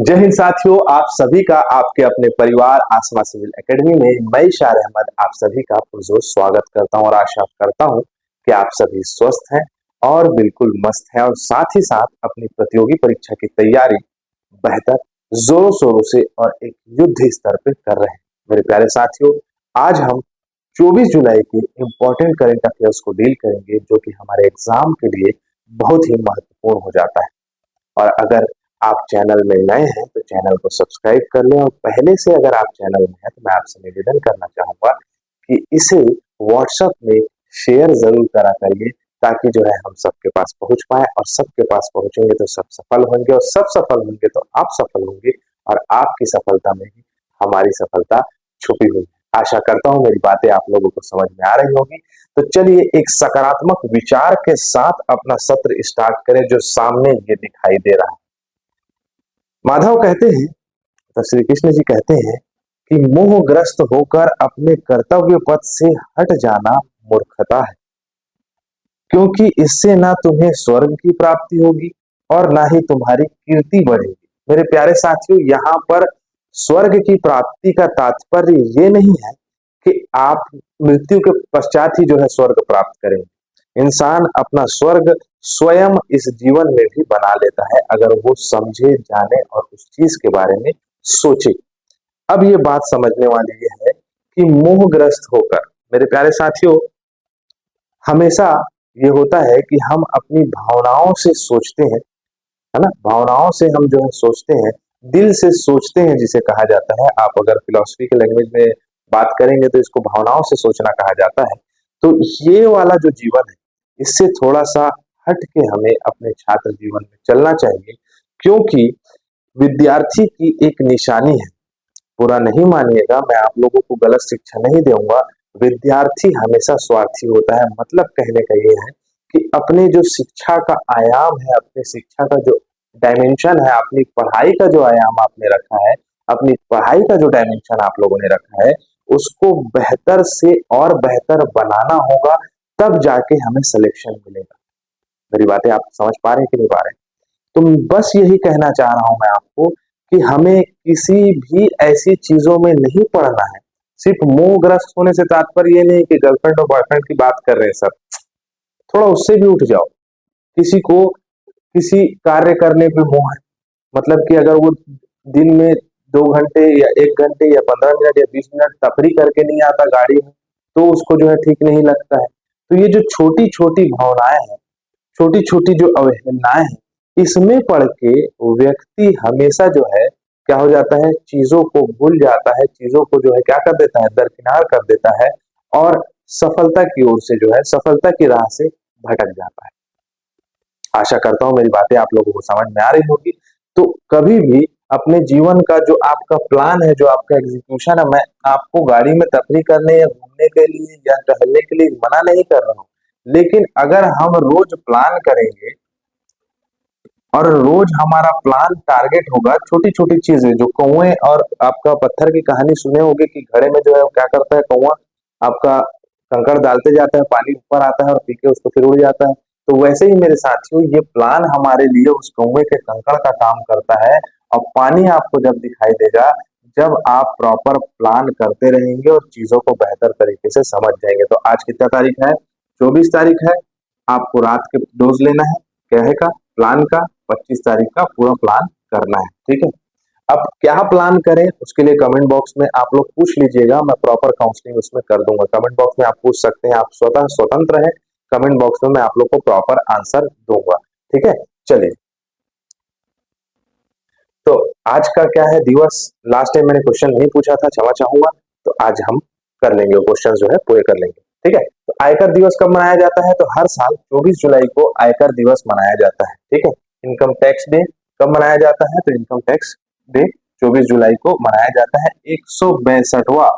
जय हिंद साथियों, आप सभी का आपके अपने परिवार आसमा सिविल एकेडमी में मैं इशार अहमद आप सभी का पुरजोर स्वागत करता हूं और आशा करता हूं कि आप सभी स्वस्थ हैं और बिल्कुल मस्त हैं और साथ ही साथ अपनी प्रतियोगी परीक्षा की तैयारी बेहतर जोरों शोरों से और एक युद्ध स्तर पर कर रहे हैं। मेरे प्यारे साथियों, आज हम 24 जुलाई के इम्पोर्टेंट करंट अफेयर्स को डील करेंगे जो कि हमारे एग्जाम के लिए बहुत ही महत्वपूर्ण हो जाता है। और अगर आप चैनल में नए हैं तो चैनल को सब्सक्राइब कर लें और पहले से अगर आप चैनल में हैं तो मैं आपसे निवेदन करना चाहूंगा कि इसे व्हाट्सएप में शेयर जरूर करा करिए ताकि जो है हम सबके पास पहुंच पाए और सबके पास पहुंचेंगे तो सब सफल होंगे और सब सफल होंगे तो आप सफल होंगे और आपकी सफलता में ही हमारी सफलता छुपी हुई है। आशा करता हूं मेरी बातें आप लोगों को समझ में आ रही होगी। तो चलिए एक सकारात्मक विचार के साथ अपना सत्र स्टार्ट करें जो सामने ये दिखाई दे रहा है। माधव कहते हैं, तो श्री कृष्ण जी कहते हैं कि मोहग्रस्त होकर अपने कर्तव्य पथ से हट जाना मूर्खता है, क्योंकि इससे ना तुम्हें स्वर्ग की प्राप्ति होगी और ना ही तुम्हारी कीर्ति बढ़ेगी। मेरे प्यारे साथियों, यहाँ पर स्वर्ग की प्राप्ति का तात्पर्य ये नहीं है कि आप मृत्यु के पश्चात ही जो है स्वर्ग प्राप्त करेंगे। इंसान अपना स्वर्ग स्वयं इस जीवन में भी बना लेता है अगर वो समझे, जाने और उस चीज के बारे में सोचे। अब ये बात समझने वाली ये है कि मोहग्रस्त होकर, मेरे प्यारे साथियों, हमेशा ये होता है कि हम अपनी भावनाओं से सोचते हैं, है ना। भावनाओं से हम जो है सोचते हैं, दिल से सोचते हैं जिसे कहा जाता है। आप अगर फिलॉसफी के लैंग्वेज में बात करेंगे तो इसको भावनाओं से सोचना कहा जाता है। तो ये वाला जो जीवन है इससे थोड़ा सा हट के हमें अपने छात्र जीवन में चलना चाहिए, क्योंकि विद्यार्थी की एक निशानी है। बुरा नहीं मानिएगा, मैं आप लोगों को गलत शिक्षा नहीं दूंगा। विद्यार्थी हमेशा स्वार्थी होता है। मतलब कहने का ये है कि अपने जो शिक्षा का आयाम है, अपने शिक्षा का जो डायमेंशन है, अपनी पढ़ाई का जो आयाम आपने रखा है, अपनी पढ़ाई का जो डायमेंशन आप लोगों ने रखा है, उसको बेहतर से और बेहतर बनाना होगा, तब जाके हमें सिलेक्शन मिलेगा। मेरी बातें आप समझ पा रहे हैं कि नहीं पा रहे हैं? तो बस यही कहना चाह रहा हूं मैं आपको कि हमें किसी भी ऐसी चीजों में नहीं पड़ना है। सिर्फ मोहग्रस्त होने से तात्पर्य ये नहीं कि गर्लफ्रेंड और बॉयफ्रेंड की बात कर रहे हैं सब, थोड़ा उससे भी उठ जाओ। किसी को किसी कार्य करने पे मोह है, मतलब कि अगर वो दिन में 2 घंटे या 1 घंटे या 15 मिनट या 20 मिनट तफरी करके नहीं आता गाड़ी में, तो उसको जो है ठीक नहीं लगता है। तो ये जो छोटी छोटी भावनाएं हैं, छोटी छोटी जो अवहेलनाएं हैं, इसमें पढ़ के व्यक्ति हमेशा जो है क्या हो जाता है, चीजों को भूल जाता है, चीजों को जो है क्या कर देता है, दरकिनार कर देता है और सफलता की ओर से जो है, सफलता की राह से भटक जाता है। आशा करता हूं मेरी बातें आप लोगों को समझ में आ रही होगी। तो कभी भी अपने जीवन का जो आपका प्लान है, जो आपका एग्जीक्यूशन है, मैं आपको गाड़ी में तफरी करने या घूमने के लिए या टहलने के लिए मना नहीं कर रहा हूँ, लेकिन अगर हम रोज प्लान करेंगे और रोज हमारा प्लान टारगेट होगा, छोटी छोटी चीजें जो कौवे और आपका पत्थर की कहानी सुने होगे कि घड़े में जो है क्या करता है कौवा, आपका कंकड़ डालते जाता है, पानी ऊपर आता है और पी के उसको फिर उड़ जाता है। तो वैसे ही मेरे साथियों, ये प्लान हमारे लिए उस कौवे के कंकड़ का काम करता है और पानी आपको जब दिखाई देगा, जब आप प्रॉपर प्लान करते रहेंगे और चीजों को बेहतर तरीके से समझ जाएंगे। तो आज कितना तारीख है? 24 तारीख है। आपको रात के डोज लेना है, क्या है का प्लान का, 25 तारीख का पूरा प्लान करना है, ठीक है। अब क्या प्लान करें उसके लिए कमेंट बॉक्स में आप लोग पूछ लीजिएगा, मैं प्रॉपर काउंसलिंग उसमें कर दूंगा। कमेंट बॉक्स में आप पूछ सकते हैं, आप स्वतः स्वतंत्र है। कमेंट बॉक्स में मैं आप लोग को प्रॉपर आंसर दूंगा, ठीक है। चलिए, तो आज का क्या है दिवस? लास्ट टाइम मैंने क्वेश्चन नहीं पूछा था, क्षमा चाहूंगा, तो आज हम कर लेंगे, क्वेश्चन जो है पूरे कर लेंगे, ठीक है। तो आयकर दिवस कब मनाया जाता है? तो हर साल 24 जुलाई को आयकर दिवस मनाया जाता है, ठीक है। इनकम टैक्स डे कब मनाया जाता है? तो इनकम टैक्स डे 24 जुलाई को मनाया जाता है। 162वां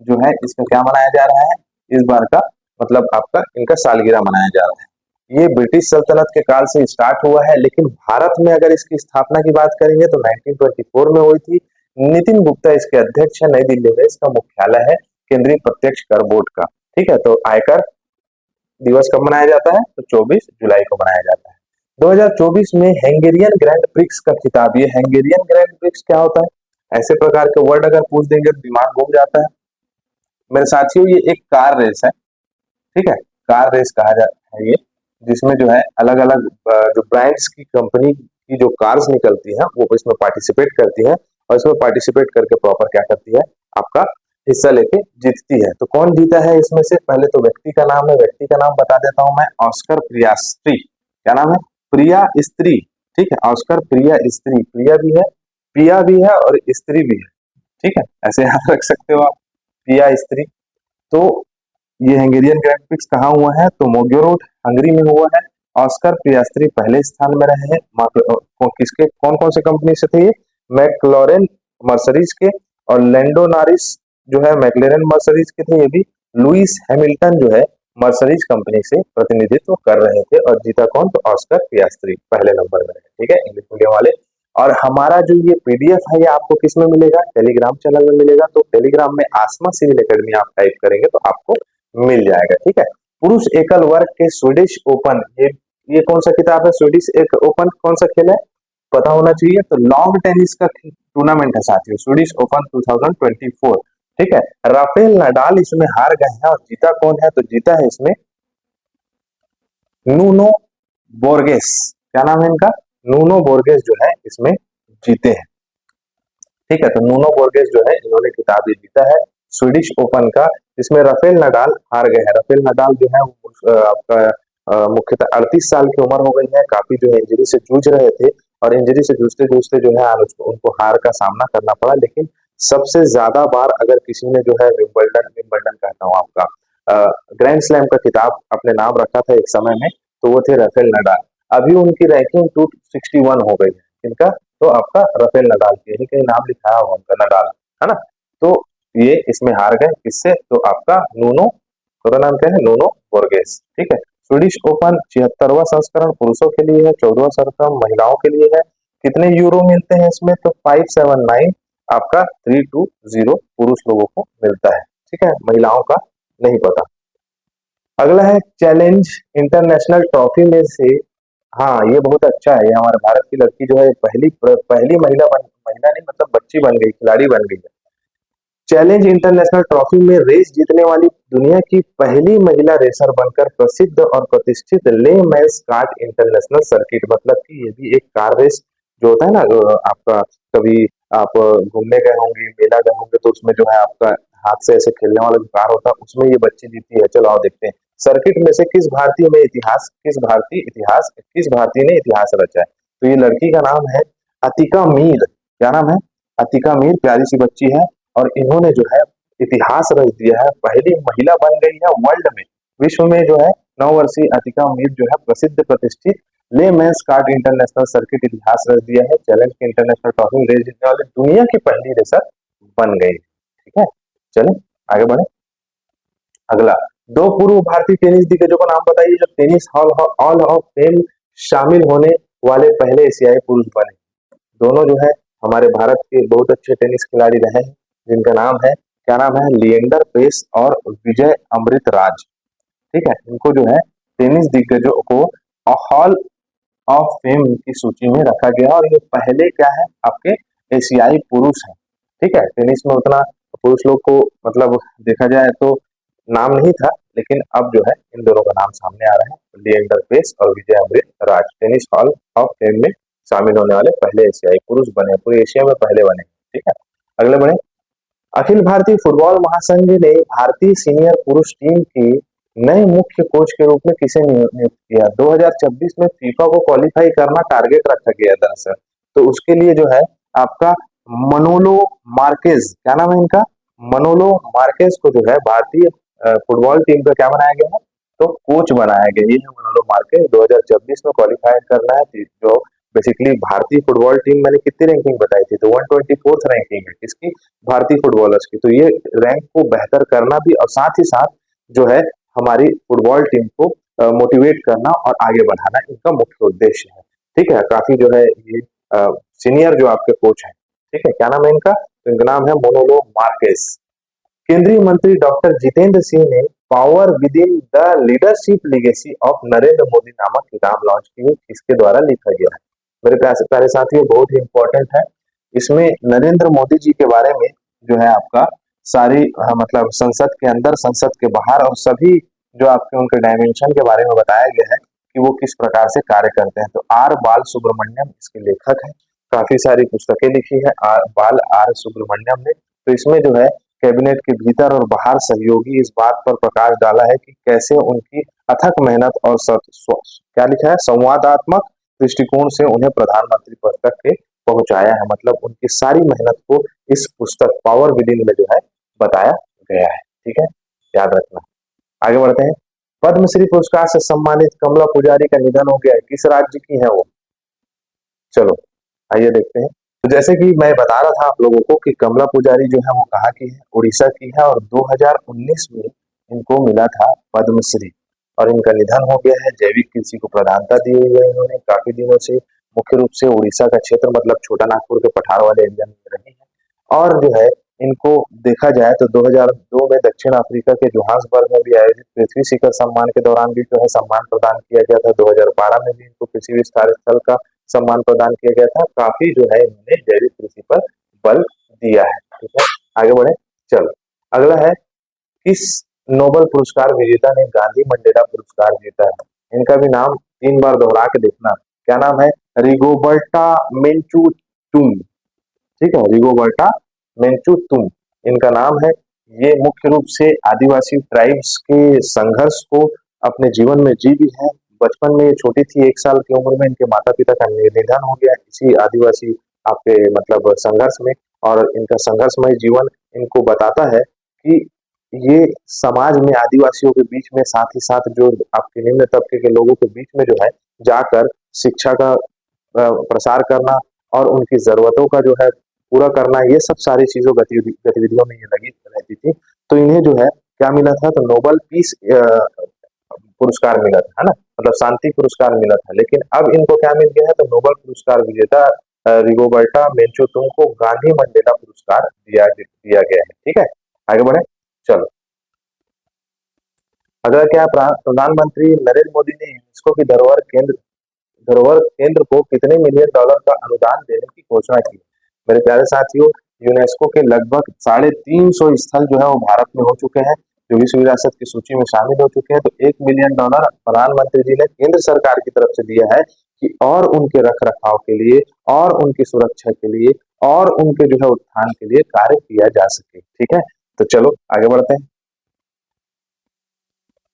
जो है इसमें क्या मनाया जा रहा है इस बार का, मतलब आपका इनका सालगिरह मनाया जा रहा है। ये ब्रिटिश सल्तनत के काल से स्टार्ट हुआ है, लेकिन भारत में अगर इसकी स्थापना की बात करेंगे तो 1924 में हुई थी। नितिन गुप्ता इसके अध्यक्ष है, नई दिल्ली में इसका मुख्यालय है, केंद्रीय प्रत्यक्ष कर बोर्ड का, ठीक है। तो आयकर दिवस कब मनाया जाता है? तो 24 जुलाई को मनाया जाता है। 2024 में हंगेरियन ग्रैंड प्रिक्स का खिताब। ये हंगेरियन ग्रैंड प्रिक्स क्या होता है? ऐसे प्रकार के वर्ड अगर पूछ देंगे तो दिमाग घूम जाता है मेरे साथियों। ये एक कार रेस है, ठीक है, कार रेस कहा जाता है ये, जिसमें जो है अलग अलग जो ब्रांड्स की कंपनी की जो कार्स निकलती हैं वो इसमें पार्टिसिपेट करती हैं, और इसमें पार्टिसिपेट करके प्रॉपर क्या करती है, आपका हिस्सा लेके जीतती है। तो कौन जीता है इसमें से? पहले तो व्यक्ति का नाम है, व्यक्ति का नाम बता देता हूं मैं, ऑस्कर पियास्ट्री। क्या नाम है? प्रिया स्त्री, ठीक है, ऑस्कर प्रिया स्त्री, प्रिया भी है, पिया भी है और स्त्री भी है, ठीक है, ऐसे याद रख सकते हो आप, पिया स्त्री। तो ये हंगेरियन ग्रैंड प्रिक्स कहाँ हुआ है? तो मोग्योरोड हंगरी में हुआ है। ऑस्कर पियास्त्री पहले स्थान में रहे हैं। किसके, कौन कौन से कंपनी से थे ये? मैक्लोरेन मर्सरीज के, और लैंडो नॉरिस जो है मैक्लेरन मर्सरीज के थे ये भी। लुइस हैमिल्टन जो है मर्सरीज कंपनी से प्रतिनिधित्व कर रहे थे, और जीता कौन? तो ऑस्कर पियास्त्री पहले नंबर में रहे, ठीक है, इंग्लिश मीडियम वाले। और हमारा जो ये पीडीएफ है ये आपको किस में मिलेगा? टेलीग्राम चैनल में मिलेगा। तो टेलीग्राम में आसमा सिविल एकेडमी आप टाइप करेंगे तो आपको मिल जाएगा, ठीक है। पुरुष एकल वर्ग के स्वीडिश ओपन, ये कौन सा किताब है? स्वीडिश एक ओपन कौन सा खेल है? पता होना चाहिए। तो लॉन्ग टेनिस का टूर्नामेंट है साथियों, स्वीडिश ओपन 2024, ठीक है। राफेल नडाल इसमें हार गए हैं, और जीता कौन है? तो जीता है इसमें नूनो बोर्गेस। क्या नाम है इनका? नूनो बोर्गेस जो है इसमें जीते हैं, ठीक है। तो नूनो बोर्गेस जो है इन्होंने खिताब ये जीता है स्वीडिश ओपन का। इसमें राफेल नडाल हार गए हैं। राफेल नडाल जो है आपका मुख्यतः 38 साल की उम्र हो गई है, काफी जो है इंजरी से जूझ रहे थे, और इंजरी से जूझते जूझते जो है उनको हार का सामना करना पड़ा। लेकिन सबसे ज्यादा बार अगर किसी ने जो है विंबलडन विंबलडन कहता हूँ आपका ग्रैंड स्लैम का खिताब अपने नाम रखा था एक समय में, तो वो थे राफेल नडाल। अभी उनकी रैंकिंग 261 हो गई है। इनका तो आपका राफेल नडाल की, यही कहीं नाम लिखा है उनका, नडाल, है ना। तो ये इसमें हार गए, किससे? तो आपका नूनो, पूरा नाम क्या है? नूनो बोर्गेस, ठीक है। स्वीडिश ओपन 76वां संस्करण पुरुषों के लिए है, 14वां संस्करण महिलाओं के लिए है। कितने यूरो मिलते हैं इसमें? तो 579 आपका 320 पुरुष लोगों को मिलता है, ठीक है, महिलाओं का नहीं पता। अगला है चैलेंज इंटरनेशनल ट्रॉफी में से, हाँ ये बहुत अच्छा है, ये हमारे भारत की लड़की जो है पहली पहली महिला नहीं मतलब बच्ची बन गई, खिलाड़ी बन गई है। चैलेंज इंटरनेशनल ट्रॉफी में रेस जीतने वाली दुनिया की पहली महिला रेसर बनकर प्रसिद्ध और प्रतिष्ठित ले मैस्काट इंटरनेशनल सर्किट, मतलब कि ये भी एक कार रेस जो होता है ना, आपका कभी आप घूमने गए होंगे, मेला गए होंगे, तो उसमें जो है आपका हाथ से ऐसे खेलने वाला जो कार होता है उसमें ये बच्ची जीती है। चलो आओ देखते हैं सर्किट में से किस भारतीय ने इतिहास रचा है। तो ये लड़की का नाम है अतिका मीर। क्या नाम है? अतिका मीर, प्यारी सी बच्ची है, और इन्होंने जो है इतिहास रच दिया है, पहली महिला बन गई है वर्ल्ड में, विश्व में जो है 9 वर्षीय अतिका मीर जो है प्रसिद्ध प्रतिष्ठित ले मेंस कार्ड इंटरनेशनल सर्किट इतिहास रच दिया है। चैलेंज के इंटरनेशनल ट्रॉफी रेस जीतने वाली दुनिया की पहली रेसर बन गई, ठीक है। चलो आगे बढ़े। अगला, दो पूर्व भारतीय टेनिस दिग्गजों का नाम बताइए जो टेनिस हॉल ऑफ फेम शामिल होने वाले पहले एशियाई पुरुष बने। दोनों जो है हमारे भारत के बहुत अच्छे टेनिस खिलाड़ी रहे हैं, जिनका नाम है, क्या नाम है? लिएंडर पेस और विजय अमृतराज, ठीक है। इनको जो है टेनिस दिग्गजों को हॉल ऑफ फेम की सूची में रखा गया, और ये पहले क्या है? आपके एशियाई पुरुष हैं, ठीक है। टेनिस में उतना पुरुष लोग को मतलब देखा जाए तो नाम नहीं था, लेकिन अब जो है इन दोनों का नाम सामने आ रहा है, लिएंडर पेस और Vijay Amritraj tennis hall of fame में शामिल होने वाले पहले एशियाई पुरुष बने, पूरे एशिया में पहले बने, ठीक है। अगले बढ़े। अखिल भारतीय फुटबॉल महासंघ ने भारतीय सीनियर पुरुष टीम की नए मुख्य कोच के रूप में किसे नियुक्त किया? 2026 में फीफा को क्वालिफाई करना टारगेट रखा गया दरअसल, तो उसके लिए जो है आपका मनोलो मार्केज, क्या नाम है इनका? मनोलो मार्केज को जो है भारतीय फुटबॉल टीम का क्या बनाया गया है? तो कोच बनाया गया। ये है मनोलो मार्केज, 2026 में क्वालिफाई करना है, जो बेसिकली भारतीय फुटबॉल टीम, मैंने कितनी रैंकिंग बताई थी? तो 124th रैंकिंग है किसकी? भारतीय फुटबॉलर्स की। तो ये रैंक को बेहतर करना भी, और साथ ही साथ जो है हमारी फुटबॉल टीम को मोटिवेट करना और आगे बढ़ाना इनका मुख्य उद्देश्य है, ठीक है। काफी जो है ये सीनियर जो आपके कोच हैं, ठीक है। क्या नाम है इनका? तो इनका नाम है मोनोलो मार्केस। केंद्रीय मंत्री डॉक्टर जितेंद्र सिंह ने power with in the leadership legacy of Narendra Modi नामक किताब लॉन्च की हुई, किसके द्वारा लिखा गया है। मेरे प्यारे प्यारे साथियों, बहुत ही इंपॉर्टेंट है। इसमें नरेंद्र मोदी जी के बारे में जो है आपका सारी मतलब संसद के अंदर, संसद के बाहर और सभी जो आपके उनके डायमेंशन के बारे में बताया गया है कि वो किस प्रकार से कार्य करते हैं। तो आर बाल सुब्रमण्यम इसके लेखक हैं, काफी सारी पुस्तकें लिखी है आर सुब्रमण्यम ने। तो इसमें जो है कैबिनेट के भीतर और बाहर सहयोगी इस बात पर प्रकाश डाला है कि कैसे उनकी अथक मेहनत और क्या लिखा है, संवादात्मक दृष्टिकोण से उन्हें प्रधानमंत्री पद तक के पहुंचाया है। मतलब उनकी सारी मेहनत को इस पुस्तक पावर विदिन में जो है बताया गया है। ठीक है, याद रखना। आगे बढ़ते हैं। पद्मश्री पुरस्कार से सम्मानित कमला पुजारी का निधन हो गया है, किस राज्य की है वो? चलो आइए देखते हैं। तो जैसे कि मैं बता रहा था आप लोगों को कि कमला पुजारी जो है वो कहाँ की है, उड़ीसा की है, और 2019 में इनको मिला था पद्मश्री और इनका निधन हो गया है। जैविक कृषि को प्रधानता दी हुई है इन्होंने काफी दिनों से, मुख्य रूप से उड़ीसा का क्षेत्र मतलब छोटा नागपुर के पठार वाले एरिया में रही है। और जो है इनको देखा जाए तो 2002 में दक्षिण अफ्रीका के जोहान्सबर्ग में भी आयोजित पृथ्वी शिखर सम्मान के दौरान भी जो है सम्मान प्रदान किया गया था। 2012 में भी इनको कृषि विस्तार स्थल का सम्मान प्रदान किया गया था। काफी जो है इन्होंने जैविक कृषि पर बल दिया है। ठीक है, आगे बढ़े। चलो अगला है, किस नोबेल पुरस्कार विजेता ने गांधी मंडेला पुरस्कार जीता है? इनका भी नाम 3 बार दोहरा के देखना। क्या नाम है? रिगोबर्टा मेंचू तुंग। ठीक है, रिगोबर्टा मेंचू तुंग इनका नाम है। ये मुख्य रूप से आदिवासी ट्राइब्स के संघर्ष को अपने जीवन में जी भी है। बचपन में ये छोटी थी, 1 साल की उम्र में इनके माता पिता का निधन हो गया इसी आदिवासी आपके मतलब संघर्ष में। और इनका संघर्षमय जीवन इनको बताता है कि ये समाज में आदिवासियों के बीच में, साथ ही साथ जो आपके निम्न तबके के लोगों के बीच में जो है जाकर शिक्षा का प्रसार करना और उनकी जरूरतों का जो है पूरा करना, ये सब सारी चीजों गतिविधियों में ये लगी रहती थी। तो इन्हें जो है क्या मिला था? तो नोबेल पीस पुरस्कार मिला था, है ना, मतलब शांति पुरस्कार मिला था। लेकिन अब इनको क्या मिल गया है? तो नोबेल पुरस्कार विजेता रिगोबर्टा मेंचू तुंग को गांधी मंडेला पुरस्कार दिया गया है। ठीक है, आगे बढ़े। चलो अगला क्या, प्रधानमंत्री नरेंद्र मोदी ने यूनेस्को की धरोहर केंद्र को कितने मिलियन डॉलर का अनुदान देने की घोषणा की? मेरे प्यारे साथियों, यूनेस्को के लगभग 350 स्थल जो है वो भारत में हो चुके हैं, जो विश्व विरासत की सूची में शामिल हो चुके हैं। तो $1 मिलियन प्रधानमंत्री जी ने केंद्र सरकार की तरफ से दिया है कि और उनके रख रखाव के लिए और उनकी सुरक्षा के लिए और उनके जो है उत्थान के लिए कार्य किया जा सके। ठीक है, तो चलो आगे बढ़ते हैं।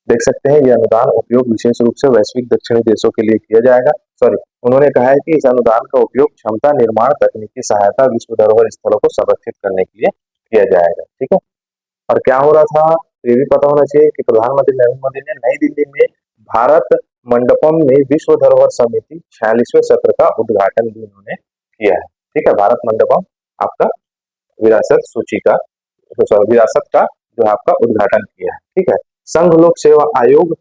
देख सकते हैं, यह अनुदान उपयोग विशेष रूप से वैश्विक दक्षिणी देशों के लिए किया जाएगा। सॉरी, उन्होंने कहा है कि इस अनुदान का उपयोग क्षमता निर्माण, तकनीकी सहायता, विश्व धरोहर स्थलों को संरक्षित करने के लिए किया जाएगा। ठीक है, और क्या हो रहा था ये भी पता होना चाहिए कि प्रधानमंत्री नरेंद्र मोदी ने नई दिल्ली में भारत मंडपम में विश्व धरोहर समिति 46वें सत्र का उद्घाटन भी उन्होंने किया है। ठीक है, भारत मंडपम आपका विरासत सूची का, विरासत का जो है आपका उद्घाटन किया है। ठीक है, संघ लोक सेवा आयोग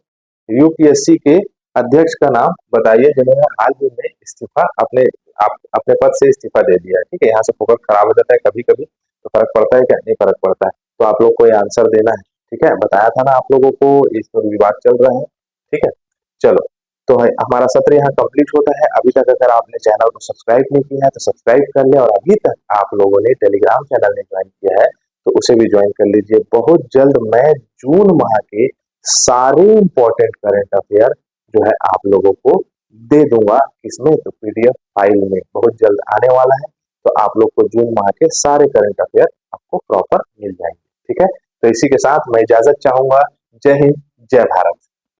यूपीएससी के अध्यक्ष का नाम बताइए जिन्होंने हाल ही में इस्तीफा अपने पद से इस्तीफा दे दिया है। ठीक है, यहाँ से फोकस खराब हो जाता है कभी कभी, तो फर्क पड़ता है क्या? नहीं फर्क पड़ता है। तो आप लोग को ये आंसर देना है। ठीक है, बताया था ना आप लोगों को, इस पर विवाद चल रहा है। ठीक है, चलो तो है हमारा सत्र यहाँ कंप्लीट होता है। अभी तक अगर आपने चैनल को सब्सक्राइब नहीं किया है तो सब्सक्राइब कर ले, और अभी तक आप लोगों ने टेलीग्राम चैनल में ज्वाइन किया है तो उसे भी ज्वाइन कर लीजिए। बहुत जल्द मैं जून माह के सारे इंपॉर्टेंट करंट अफेयर जो है आप लोगों को दे दूंगा। किसमें? तो पीडीएफ फाइल में बहुत जल्द आने वाला है। तो आप लोग को जून माह के सारे करंट अफेयर आपको प्रॉपर मिल जाएंगे। ठीक है, तो इसी के साथ मैं इजाजत चाहूंगा। जय हिंद, जय भारत।